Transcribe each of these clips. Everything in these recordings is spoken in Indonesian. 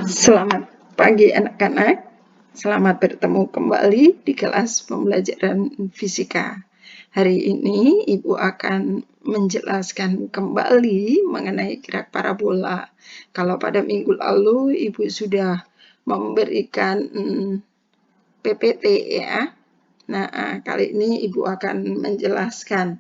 Selamat pagi anak-anak, selamat bertemu kembali di kelas pembelajaran fisika. Hari ini Ibu akan menjelaskan kembali mengenai gerak parabola. Kalau pada minggu lalu Ibu sudah memberikan PPT ya. Nah, kali ini Ibu akan menjelaskan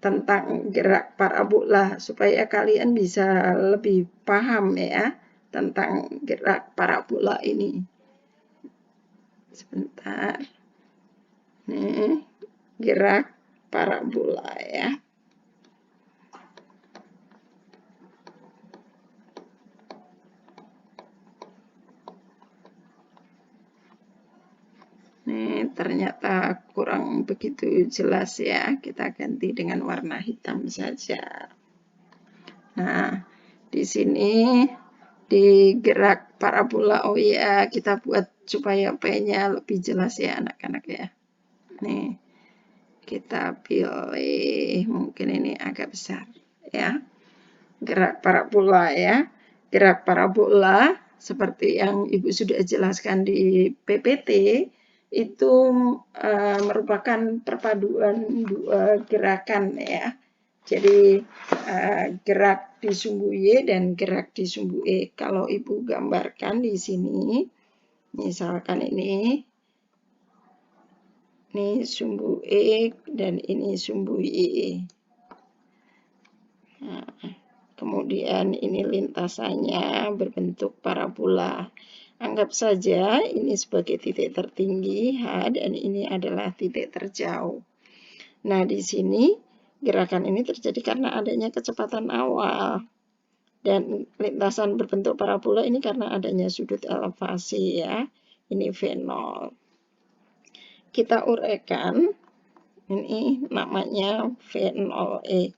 tentang gerak parabola supaya kalian bisa lebih paham ya tentang gerak parabola ini. Sebentar. Nih, gerak parabola ya. Nih, ternyata kurang begitu jelas ya. Kita ganti dengan warna hitam saja. Nah, di sini di gerak parabola, oh ya, kita buat supaya P-nya lebih jelas ya anak-anak ya. Nih, kita pilih mungkin ini agak besar ya. Gerak parabola ya. Gerak parabola seperti yang Ibu sudah jelaskan di PPT itu merupakan perpaduan dua gerakan ya. Jadi gerak di sumbu Y dan gerak di sumbu E. Kalau Ibu gambarkan di sini, misalkan ini sumbu E dan ini sumbu Y. Nah, kemudian ini lintasannya berbentuk parabola. Anggap saja ini sebagai titik tertinggi H dan ini adalah titik terjauh. Nah, di sini gerakan ini terjadi karena adanya kecepatan awal. Dan lintasan berbentuk parabola ini karena adanya sudut elevasi ya. Ini V0. Kita uraikan, ini namanya V0E.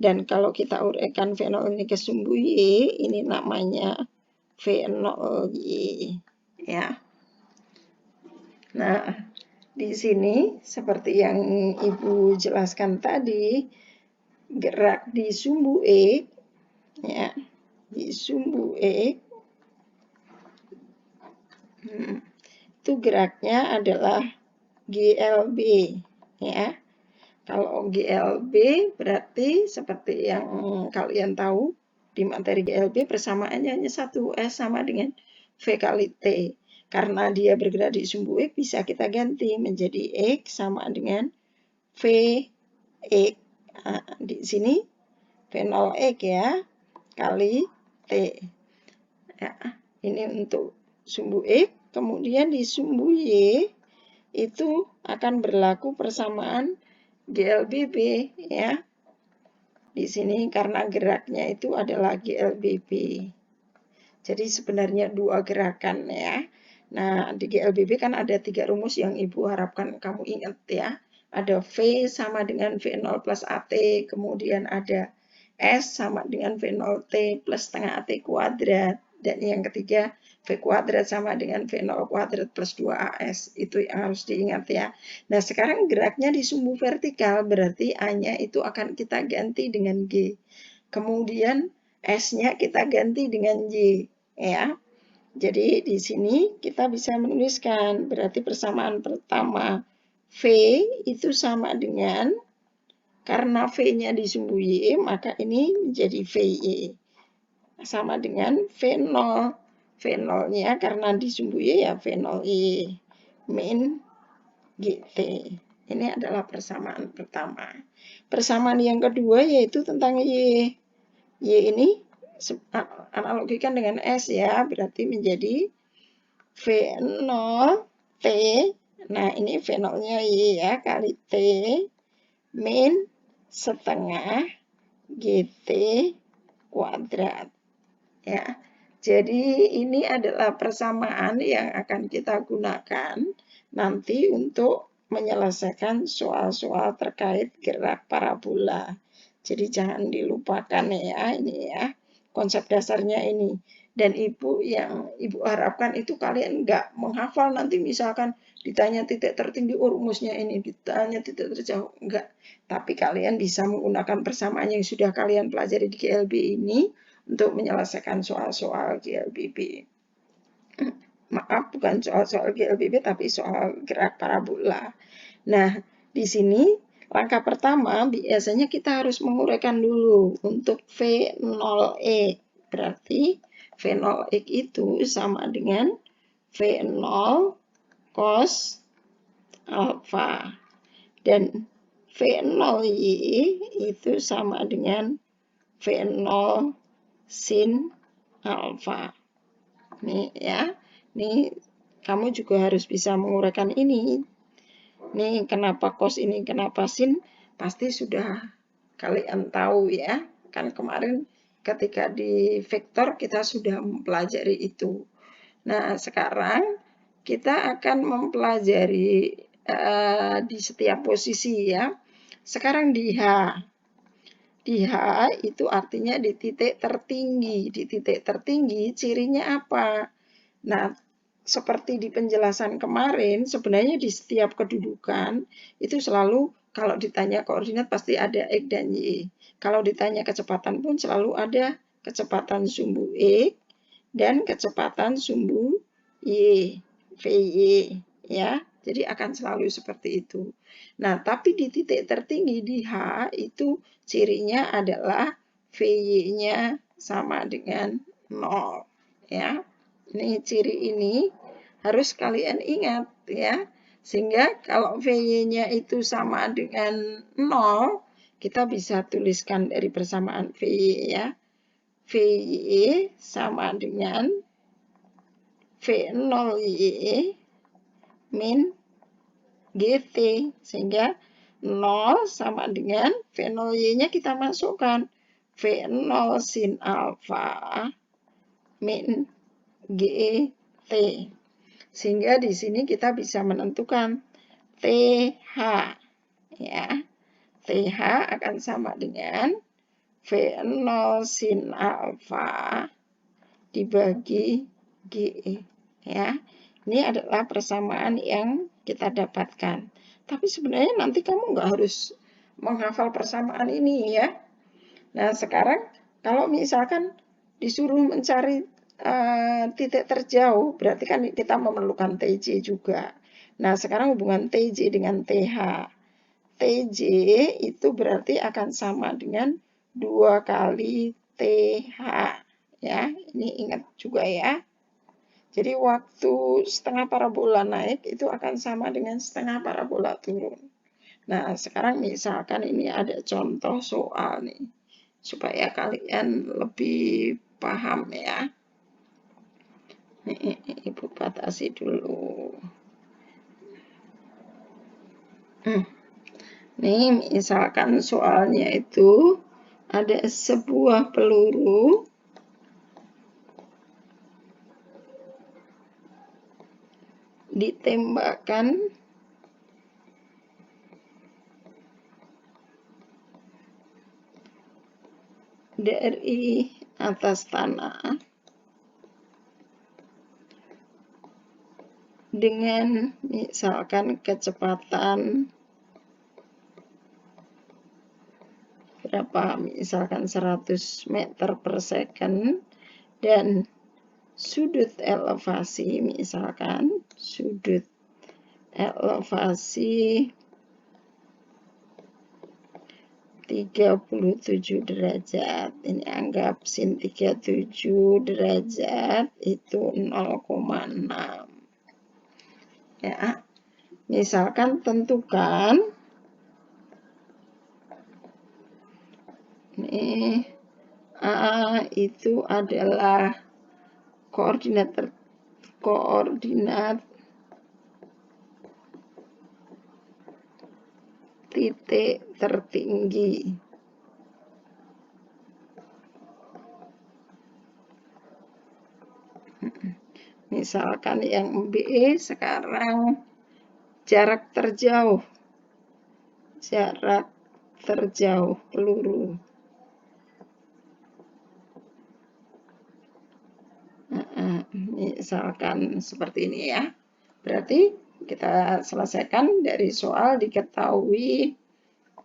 Dan kalau kita uraikan V0 ini ke sumbu Y, ini namanya V0Y. Ya. Nah, di sini seperti yang Ibu jelaskan tadi, gerak di sumbu E, ya, di sumbu E, itu geraknya adalah GLB, ya. Kalau GLB berarti seperti yang kalian tahu di materi GLB persamaannya hanya satu, S sama dengan V kali T. Karena dia bergerak di sumbu X bisa kita ganti menjadi X sama dengan V X. Nah, di sini V0X ya kali T. Ya, ini untuk sumbu X. Kemudian di sumbu Y itu akan berlaku persamaan GLBB ya. Di sini karena geraknya itu adalah GLBB. Jadi sebenarnya dua gerakan ya. Nah, di GLBB kan ada 3 rumus yang Ibu harapkan kamu ingat ya. Ada V sama dengan V0 plus AT, kemudian ada S sama dengan V0T plus setengah AT kuadrat. Dan yang ketiga, V kuadrat sama dengan V0 kuadrat plus 2AS. Itu yang harus diingat ya. Nah, sekarang geraknya di sumbu vertikal, berarti A-nya itu akan kita ganti dengan G. Kemudian S-nya kita ganti dengan Y. Ya. Jadi di sini kita bisa menuliskan, berarti persamaan pertama V itu sama dengan, karena V-nya di sumbu Y, maka ini menjadi VY. Sama dengan V0. V0-nya karena di sumbu Y ya V0Y min GT. Ini adalah persamaan pertama. Persamaan yang kedua yaitu tentang Y. Y ini analogikan dengan S ya, berarti menjadi V0T. Nah, ini V0-nya Y ya, kali T min setengah GT kuadrat. Ya, jadi ini adalah persamaan yang akan kita gunakan nanti untuk menyelesaikan soal-soal terkait gerak parabola. Jadi jangan dilupakan ya, ini ya, konsep dasarnya ini. Dan yang Ibu harapkan itu kalian nggak menghafal nanti misalkan ditanya titik tertinggi, rumusnya ini, ditanya titik terjauh, enggak. Tapi kalian bisa menggunakan persamaan yang sudah kalian pelajari di GLB ini untuk menyelesaikan soal-soal GLBB. Maaf, bukan soal-soal GLBB, tapi soal gerak parabola. Nah, di sini langkah pertama biasanya kita harus menguraikan dulu untuk V0X. Berarti V0X itu sama dengan V0 cos alfa. Dan V0Y itu sama dengan V0 sin alfa. Nih ya, nih kamu juga harus bisa menguraikan ini. Nih kenapa cos ini, kenapa sin, pasti sudah kalian tahu ya. Kan kemarin ketika di vektor kita sudah mempelajari itu. Nah, sekarang kita akan mempelajari di setiap posisi ya. Sekarang di H. Di H itu artinya di titik tertinggi. Di titik tertinggi cirinya apa? Nah, seperti di penjelasan kemarin, sebenarnya di setiap kedudukan itu selalu kalau ditanya koordinat pasti ada X dan Y. Kalau ditanya kecepatan pun selalu ada kecepatan sumbu X dan kecepatan sumbu Y, VY ya. Jadi akan selalu seperti itu. Nah, tapi di titik tertinggi di H itu cirinya adalah VY-nya sama dengan 0 ya. Ini ciri ini harus kalian ingat ya. Sehingga kalau VY-nya itu sama dengan 0, kita bisa tuliskan dari persamaan VY ya. VY sama dengan V0Y min GT. Sehingga 0 sama dengan V0Y-nya kita masukkan V0 sin alfa min GT. Sehingga di sini kita bisa menentukan TH ya. TH akan sama dengan V0 sin alfa dibagi GE ya. Ini adalah persamaan yang kita dapatkan. Tapi sebenarnya nanti kamu nggak harus menghafal persamaan ini ya. Nah, sekarang kalau misalkan disuruh mencari titik terjauh, berarti kan kita memerlukan TJ juga. Nah, sekarang hubungan TJ dengan TH. TJ itu berarti akan sama dengan 2 kali TH. Ya, ini ingat juga ya. Jadi waktu setengah parabola naik itu akan sama dengan setengah parabola turun. Nah, sekarang misalkan ini ada contoh soal nih. Supaya kalian lebih paham ya. Nih, Ibu batasi dulu. Nih, misalkan soalnya itu ada sebuah peluru ditembakkan dari atas tanah dengan misalkan kecepatan berapa, misalkan 100 meter per second dan sudut elevasi misalkan sudut elevasi 37 derajat. Ini anggap sin 37 derajat itu 0,6. Ya. Misalkan tentukan ini A itu adalah koordinat titik tertinggi. Misalkan yang B sekarang jarak terjauh peluru. Misalkan seperti ini ya. Berarti kita selesaikan dari soal diketahui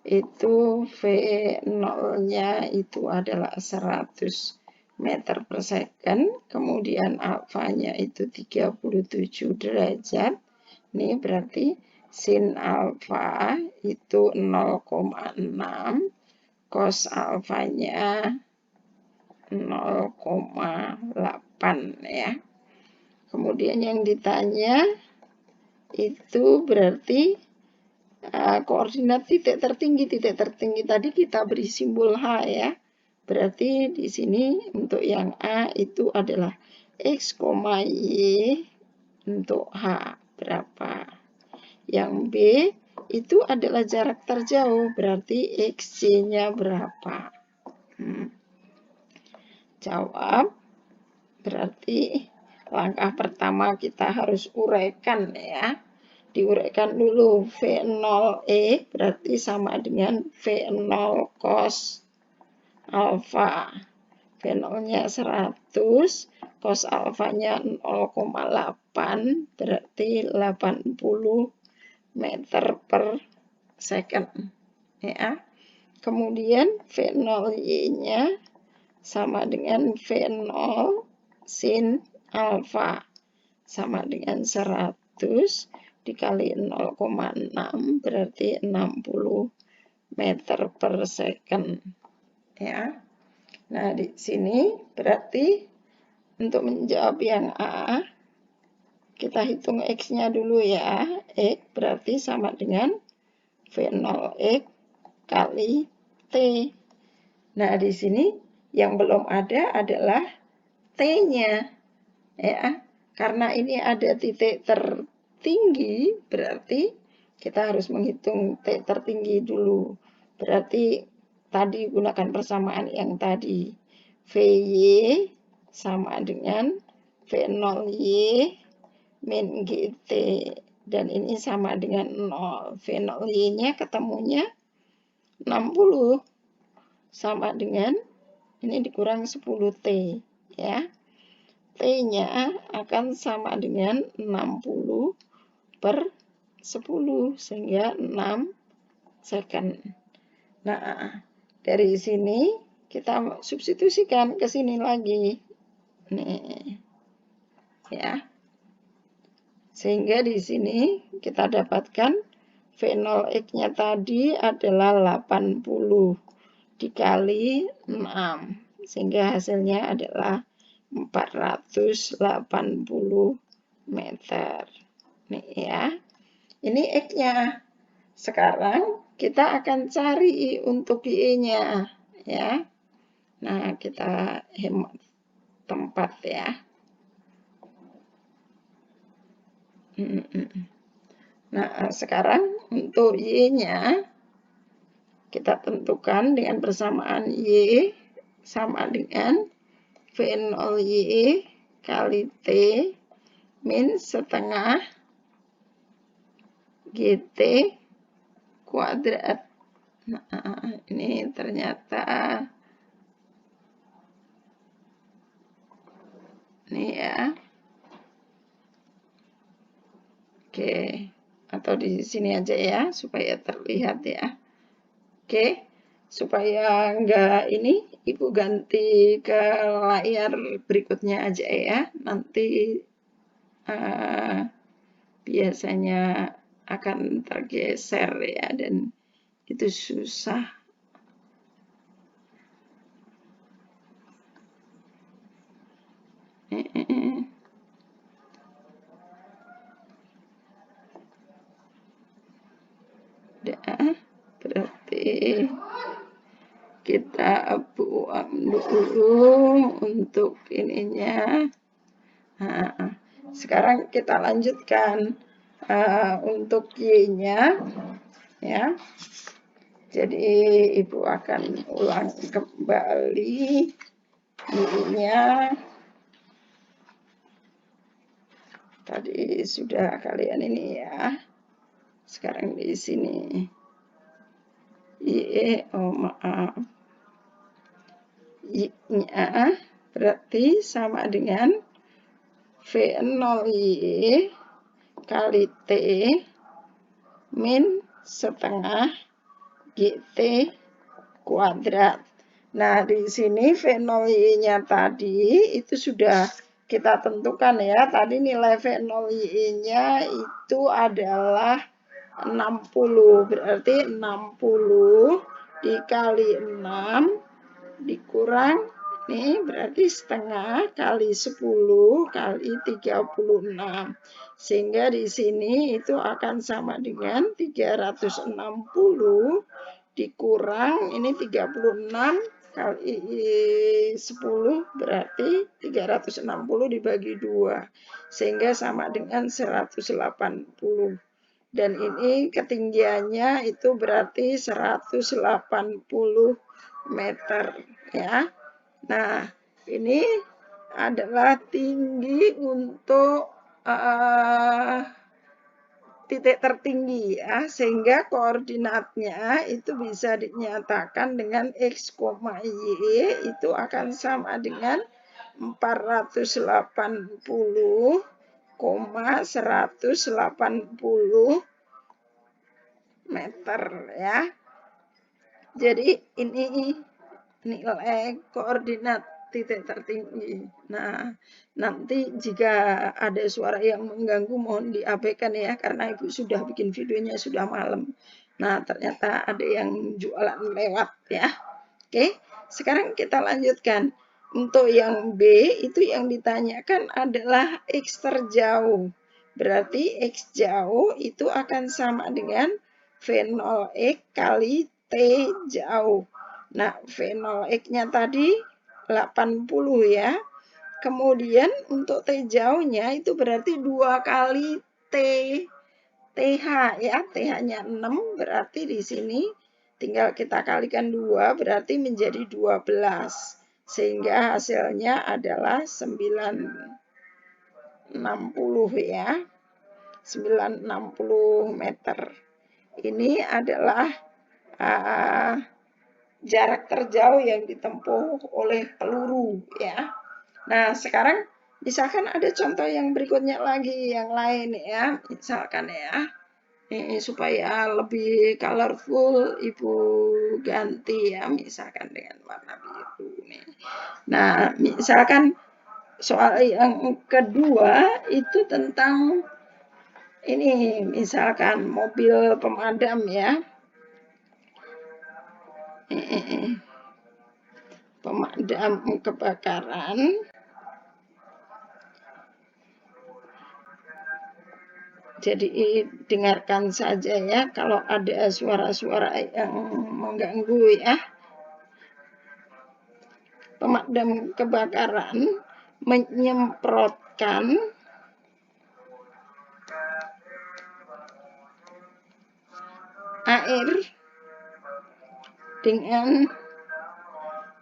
itu V0-nya itu adalah 100 meter per second, kemudian alfanya itu 37 derajat. Ini berarti sin alfa itu 0,6, cos alfanya 0,8 ya. Kemudian yang ditanya itu berarti koordinat titik tertinggi tadi kita beri simbol H ya. Berarti di sini untuk yang A itu adalah X, Y untuk H berapa. Yang B itu adalah jarak terjauh, berarti XC-nya berapa. Jawab, berarti langkah pertama kita harus uraikan ya. Diuraikan dulu V0E berarti sama dengan V0 cos alfa. V0-nya 100, cos alfanya 0,8 berarti 80 meter per second ya. Kemudian V0Y-nya sama dengan V0 sin alfa sama dengan 100 dikali 0,6 berarti 60 meter per second ya. Nah, di sini berarti untuk menjawab yang A kita hitung X-nya dulu ya. X berarti sama dengan V0X kali T. Nah, di sini yang belum ada adalah T-nya ya. Karena ini ada titik tertinggi, berarti kita harus menghitung T tertinggi dulu. Berarti tadi gunakan persamaan yang tadi. VY sama dengan V0Y min GT. Dan ini sama dengan 0. V0Y-nya ketemunya 60. Sama dengan, ini dikurang 10T. Ya. T-nya akan sama dengan 60 per 10, sehingga 6 second. Nah, dari sini kita substitusikan ke sini lagi. Nih. Ya. Sehingga di sini kita dapatkan V0X-nya tadi adalah 80 dikali 6. Sehingga hasilnya adalah 480 meter. Nih ya. Ini X-nya. Sekarang kita akan cari untuk Y-nya ya. Nah, kita hemat tempat ya. Nah, sekarang untuk Y-nya kita tentukan dengan persamaan Y sama dengan V0Y kali T min setengah GT kuadrat. Nah, ini ternyata ini ya. Oke, atau di sini aja ya supaya terlihat ya. Oke, supaya enggak ini Ibu ganti ke layar berikutnya aja ya. Nanti biasanya akan tergeser ya, dan itu susah. Berarti kita buang dulu untuk ininya. Nah, sekarang kita lanjutkan untuk Y-nya ya. Jadi Ibu akan ulang kembali Y-nya. Tadi sudah kalian ini ya. Sekarang di sini. Maaf. Y-nya berarti sama dengan V0Y kali T min setengah GT kuadrat. Nah, di sini V0Y-nya tadi itu sudah kita tentukan ya. Tadi nilai V0Y-nya itu adalah 60. Berarti 60 dikali 6 dikurang nih berarti setengah kali 10 kali 36. Sehingga di sini itu akan sama dengan 360 dikurang ini 36 kali 10 berarti 360 dibagi 2 sehingga sama dengan 180. Dan ini ketinggiannya itu berarti 180 meter ya. Nah, ini adalah tinggi untuk titik tertinggi ya, sehingga koordinatnya itu bisa dinyatakan dengan X, Y itu akan sama dengan 480,180 meter ya. Jadi ini nilai koordinat titik tertinggi. Nah, nanti jika ada suara yang mengganggu mohon diabaikan ya, karena Ibu sudah bikin videonya sudah malam. Nah, ternyata ada yang jualan lewat ya. Oke, sekarang kita lanjutkan. Untuk yang B itu yang ditanyakan adalah X terjauh. Berarti X jauh itu akan sama dengan V0X kali T jauh. Nah, V0X-nya tadi 80 ya. Kemudian untuk T jauhnya itu berarti 2 kali T. TH ya, TH-nya 6 berarti di sini tinggal kita kalikan 2 berarti menjadi 12. Sehingga hasilnya adalah 960 ya. 960 meter. Ini adalah jarak terjauh yang ditempuh oleh peluru ya. Nah, sekarang misalkan ada contoh yang berikutnya lagi yang lain ya. Misalkan ya. Ini supaya lebih colorful Ibu ganti ya, misalkan dengan warna biru nih. Nah, misalkan soal yang kedua itu tentang ini misalkan mobil pemadam ya. Pemadam kebakaran. Jadi dengarkan saja ya kalau ada suara-suara yang mengganggu ya. Pemadam kebakaran menyemprotkan air dengan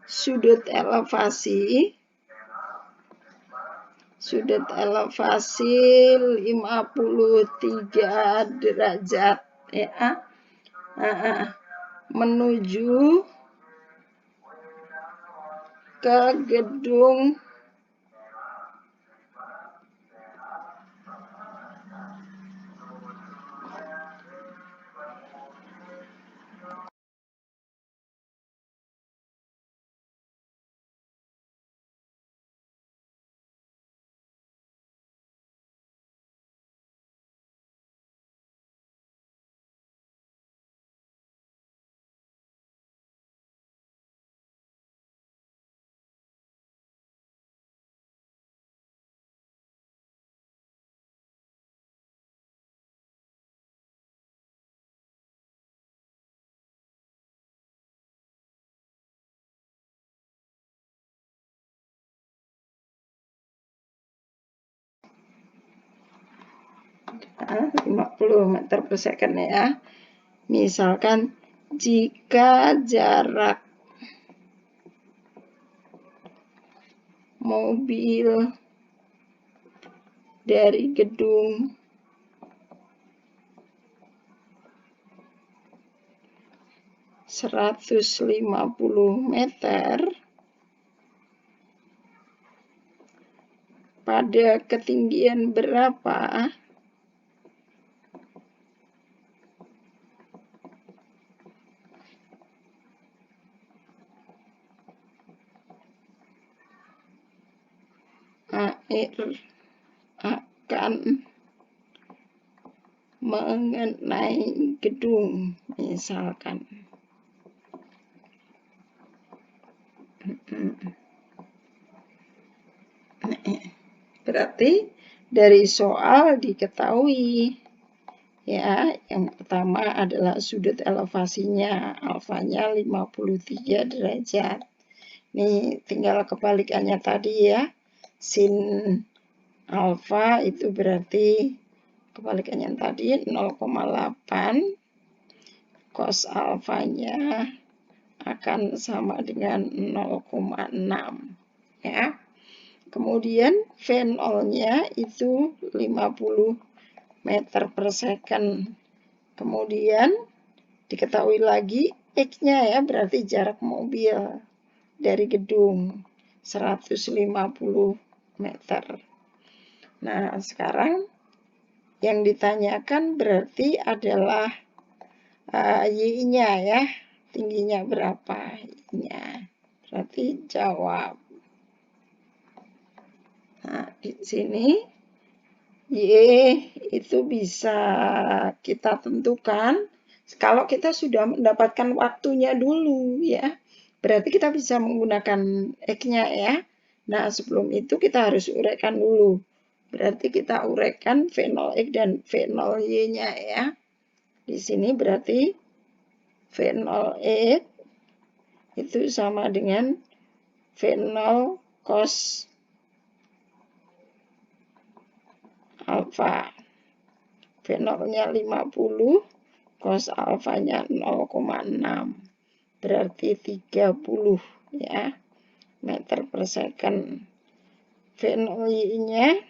sudut elevasi 53 derajat ya. Menuju ke gedung ya, 50 meter per second ya. Misalkan jika jarak mobil dari gedung (150 meter) pada ketinggian berapa air akan mengenai gedung, misalkan. Berarti dari soal diketahui ya, yang pertama adalah sudut elevasinya, alfanya 53 derajat. Ini tinggal kebalikannya tadi ya. Sin alfa itu berarti kebalikannya tadi 0,8, cos alfanya akan sama dengan 0,6 ya. Kemudian V0-nya itu 50 meter per second. Kemudian diketahui lagi X-nya ya, berarti jarak mobil dari gedung 150 meter. Nah, sekarang yang ditanyakan berarti adalah Y-nya ya, tingginya berapa Y-nya. Berarti jawab. Nah, di sini Y itu bisa kita tentukan kalau kita sudah mendapatkan waktunya dulu ya. Berarti kita bisa menggunakan X-nya ya. Nah, sebelum itu kita harus uraikan dulu. Berarti kita uraikan V0X dan V0Y-nya ya. Di sini berarti V0X itu sama dengan V0 cos alfa. V0-nya 50, cos alfanya 0,6. Berarti 30 ya, meter per second. V0-nya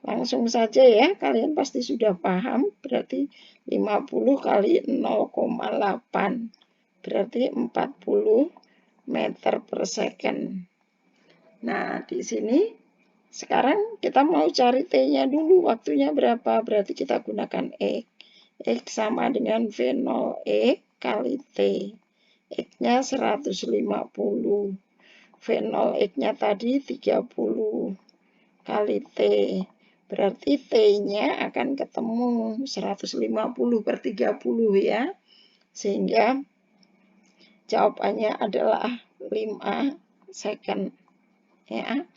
langsung saja ya, kalian pasti sudah paham. Berarti 50 kali 0,8. Berarti 40 meter per second. Nah, di sini sekarang kita mau cari T-nya dulu, waktunya berapa? Berarti kita gunakan X. X sama dengan V0X kali T. X-nya 150. V0X-nya tadi 30 kali T. Berarti T-nya akan ketemu 150 per 30 ya. Sehingga jawabannya adalah 5 second. Ya.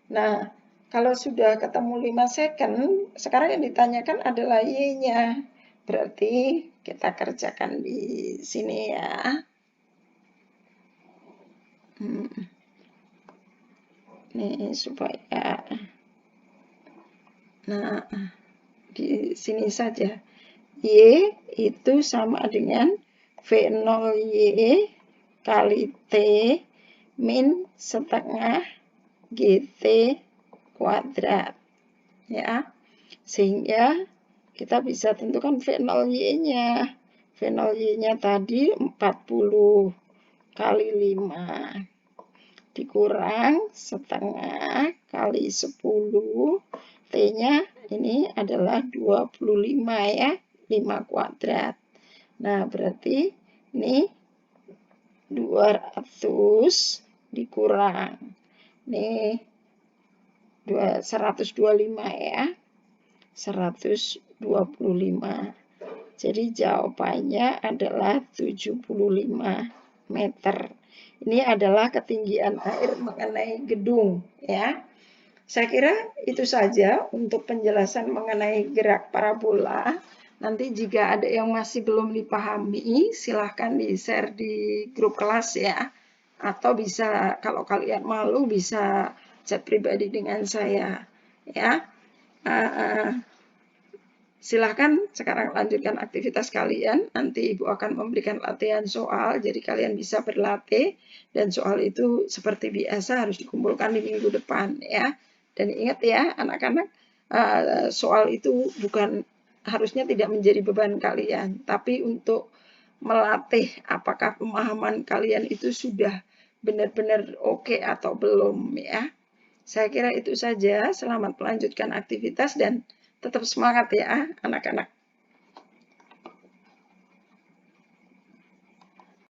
Nah, kalau sudah ketemu 5 second, sekarang yang ditanyakan adalah Y-nya. Berarti kita kerjakan di sini ya. Nih supaya, nah di sini saja. Y itu sama dengan V0Y kali T min setengah GT kuadrat ya, sehingga kita bisa tentukan V0Y-nya. V0Y-nya tadi 40 kali 5 dikurang setengah kali 10, T-nya ini adalah 25 ya, 5 kuadrat. Nah, berarti ini 200 dikurang nih 125 ya, 125. Jadi jawabannya adalah 75 meter. Ini adalah ketinggian air mengenai gedung ya. Saya kira itu saja untuk penjelasan mengenai gerak parabola. Nanti jika ada yang masih belum dipahami, silahkan di-share di grup kelas ya. Atau bisa, kalau kalian malu, bisa chat pribadi dengan saya ya. Silahkan sekarang lanjutkan aktivitas kalian. Nanti Ibu akan memberikan latihan soal, jadi kalian bisa berlatih. Dan soal itu seperti biasa harus dikumpulkan di minggu depan ya. Dan ingat ya anak-anak, soal itu bukan harusnya tidak menjadi beban kalian, tapi untuk melatih apakah pemahaman kalian itu sudah benar-benar oke atau belum ya. Saya kira itu saja. Selamat melanjutkan aktivitas dan tetap semangat ya anak-anak.